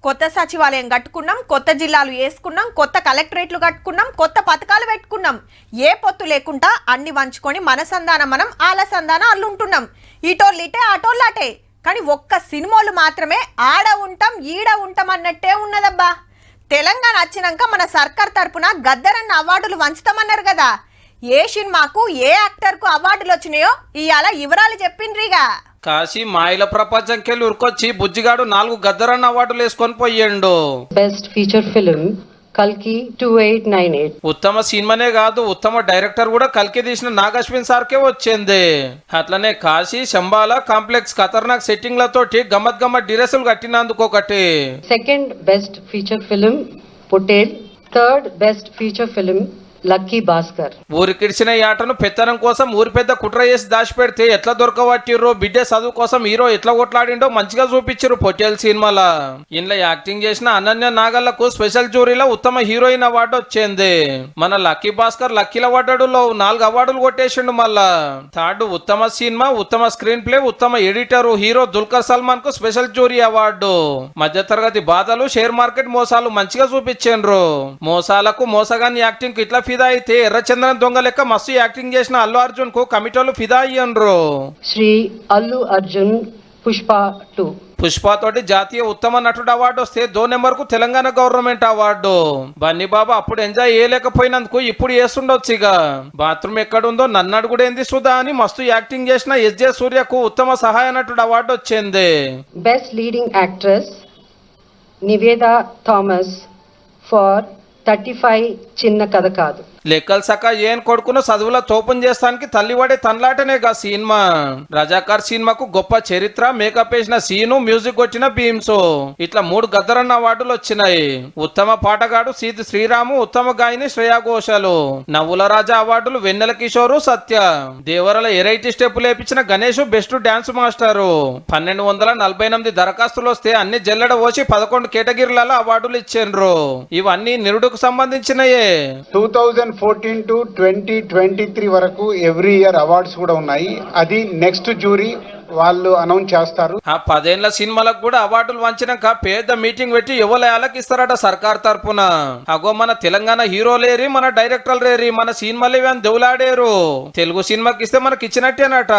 కొత్త సచివాలయం కట్టుకున్నాం, కొత్త జిల్లాలు వేసుకున్నాం, కొత్త కలెక్టరేట్లు కట్టుకున్నాం, కొత్త పథకాలు పెట్టుకున్నాం. ఏ పొత్తు లేకుండా అన్ని వంచుకొని మన సంధానం మనం ఆల సంధానం అల్లుంటున్నాం. ఇటోళ్ళిటే అటోళ్ళటే. కానీ ఒక్క సినిమాలు మాత్రమే ఆడ ఉంటాం ఈడ ఉంటాం అన్నట్టే ఉన్నదబ్బా. తెలంగాణ వచ్చినాక మన సర్కార్ తరపున గద్దరన్న అవార్డులు వంచుతామన్నారు కదా. ఏ సినిమాకు ఏ యాక్టర్కు అవార్డులు వచ్చినాయో ఇవాళ వివరాలు చెప్పిండ్రిగా. కాశీ మాయల ప్రపంచంకెళ్ళి ఉరికొచ్చి బుజ్జిగాడు 4 గద్దరన్న అవార్డులు వేసుకొని పోయిండు. బెస్ట్ ఫీచర్ ఫిల్మ్ కల్కి 2898. ఉత్తమ సినిమానే కాదు, ఉత్తమ డైరెక్టర్ కూడా కల్కి తీసిన నాగశ్విన్ సార్కే వచ్చింది. అట్లనే కాశీ శంబాల కాంప్లెక్స్ ఖతర్నాక్ సెట్టింగ్లతోటి గమ్మత్ డ్రెస్సులు కట్టినందుకు ఒకటి. Second best feature film Pottel. Third best feature film Lucky Bhaskar. ఊరికిడిచిన ఈ ఆటను పెత్తనం కోసం ఊరి పెద్ద కుట్ర చేసి దాచిపెడితే ఎట్లా దొరకబట్టిర్రో, బిడ్డ చదువు కోసం హీరో ఎట్లా కొట్లాడిండో మంచిగా చూపించారు పొట్టేల్ సినిమాల. ఇంట్లో యాక్టింగ్ చేసిన అనన్య నాగళ్లకు స్పెషల్ జ్యూరీలో ఉత్తమ హీరోయిన్ అవార్డు వచ్చింది. మన లక్కీ భాస్కర్ లక్కీల అవార్డులో 4 అవార్డులు కొట్టేసిండు. మళ్ళా థర్డ్ ఉత్తమ సినిమా, ఉత్తమ స్క్రీన్ ప్లే, ఉత్తమ ఎడిటర్ హీరో దుల్కర్ సల్మాన్ కు స్పెషల్ జ్యూరీ అవార్డు. మధ్యతరగతి బాధలు, షేర్ మార్కెట్ మోసాలు మంచిగా చూపించారు. మోసాలకు మోసగాని యాక్టింగ్ ఇట్లా ఫిదా అయితే ఎర్రచంద్రన్ దొంగ లెక్క మస్తు యాక్టింగ్ చేసిన అల్లు అర్జున్ కు కమిటీలు ఫిదా అయ్యండ్రు. శ్రీ అల్లు అర్జున్ పుష్ప 2. పుష్ప తోటి జాతీయ ఉత్తమ నటుడు అవార్డు వస్తే 2 నెంబర్ కు తెలంగాణ గవర్నమెంట్ అవార్డు. బన్నీ బాబా అప్పుడు ఎంజాయ్ చేయలేకపోయినందుకు ఇప్పుడు చేస్తుండొచ్చు. ఇక బాత్రూమ్ ఎక్కడుందో నన్ను అడుగుడేంది సుధా అని మస్తు యాక్టింగ్ చేసిన ఎస్జే సూర్యకు ఉత్తమ సహాయ నటుడు అవార్డు వచ్చింది. Best leading actress Nivetha Thomas for 35 చిన్న కథ కాదు. లెక్కలు సక ఏం కొడుకును చదువుల తోపం చేస్తానికి తల్లివాడే తన్లాటనేగా సినిమా. రజాకార్ సినిమాకు గొప్ప చరిత్ర, మేకప్ వేసిన సీను, మ్యూజిక్ వచ్చిన బీమ్స్, ఇట్లా 3 గద్దరన్న అవార్డులు వచ్చినాయి. ఉత్తమ పాటగాడు సీతి శ్రీరాము, ఉత్తమ గాయని శ్రేయా ఘోషాలు. నవ్వుల రాజా అవార్డులు వెన్నెల కిషోరు, సత్య. దేవరల ఎరైటీ స్టెప్ లేపించిన గణేష్ బెస్ట్ డాన్స్ మాస్టరు. 1248 దరఖాస్తులు వస్తే అన్ని జల్లెడ పోసి 11 కేటగిరీలలో అవార్డులు ఇచ్చిండ్రు. ఇవన్నీ నిరుడుకు సంబంధించినయే. 2014 to 2023 వరకు ఎవ్రీ ఇయర్ అవార్డ్స్ కూడా ఉన్నాయి. అది నెక్స్ట్ జ్యూరీ వాళ్ళు అనౌన్స్ చేస్తారు. ఆ 10 ఏళ్ల సినిమాలకు కూడా అవార్డులు వంచినాక పెద్ద మీటింగ్ పెట్టి ఎవరికి ఇస్తారట సర్కార్ తరపున. అగో మన తెలంగాణ హీరోలేరి, మన డైరెక్టర్లేరి, మన సినిమాలు అని దేవులాడేరు. తెలుగు సినిమాకి ఇస్తే మనకి ఇచ్చినట్టేనట.